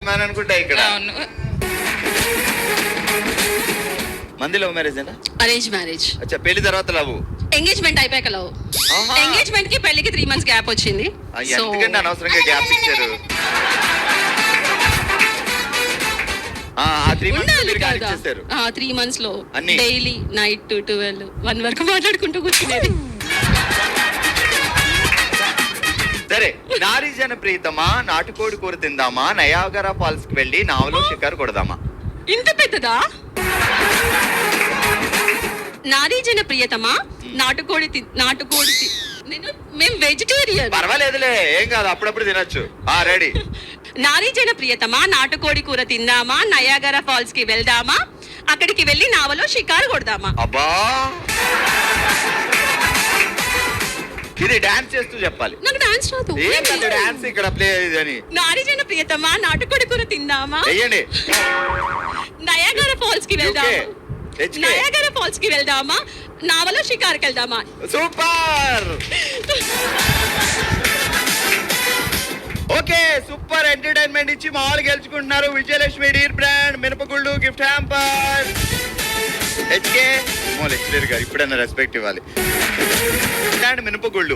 Man అనుకుంటా ఇక్కడ. అవును. మంది లవ్ మ్యారేజేనా? Arrange marriage. అచ్చా, పెళ్లి తర్వాత లవ్. ఎంగేజ్మెంట్ అయిపోయాక లవ్. ఆహా. ఎంగేజ్మెంట్ కి పెళ్లికి 3 months గ్యాప్ వచ్చింది. ఎందుకంటే అనవసరంగా గ్యాప్ ఇచ్చారు. ఆ 3 months మీరు గాలి ఇచ్చేసారు. 3 months లో అన్ని. డైలీ నైట్ 2 to 12 1 వరకు మాట్లాడుకుంటూ కూర్చునేది. సరే, నారీ జన ప్రీతమా, నాటుకోడి కూర తిందామా, నయాగరా ఫాల్స్ కి వెళ్ళి నావలో షికారు కొడదామా? ఇంత పెద్దదా? నారీ జన ప్రియతమా, నాటుకోడి మేము వెజిటేరియన్. పర్వాలేదులే, ఏం కాదు, అప్పుడప్పుడు తినొచ్చు. రెడీ. నారీ జన ప్రియతమా, నాటుకోడి కూర తిందామా, నయాగరా ఫాల్స్ కి వెళ్దామా, అక్కడికి వెళ్ళి నావలో షికారు కొడదామా? అబ్బా, ఇది డాన్స్ చేస్తూ చెప్పాలి. నాకు డాన్స్ రాదు. ఏం కాదు, డాన్స్ ఇక్కడ ప్లే అని. నారీ జన ప్రియతమా, నాటుకోడి కూర తిందామా, చెయ్యండి. నయాగరా ఫాల్స్ కి వెళ్దామా, నయాగరా ఫాల్స్ కి వెళ్దామా, నావలో షికారుకి వెళ్దామా? సూపర్. ఓకే, సూపర్ ఎంటర్టైన్మెంట్ ఇచ్చి మా వాళ్ళు గెలుచుకుంటున్నారు. విజయలక్ష్మి డీర్ బ్రాండ్ మినపగుళ్ళు గిఫ్ట్ హ్యాంపర్. హెచ్కే మో లెక్చరర్ గారు ఇప్పుడన్నా రెస్పెక్ట్ ఇవ్వాలి. మినపగుళ్ళు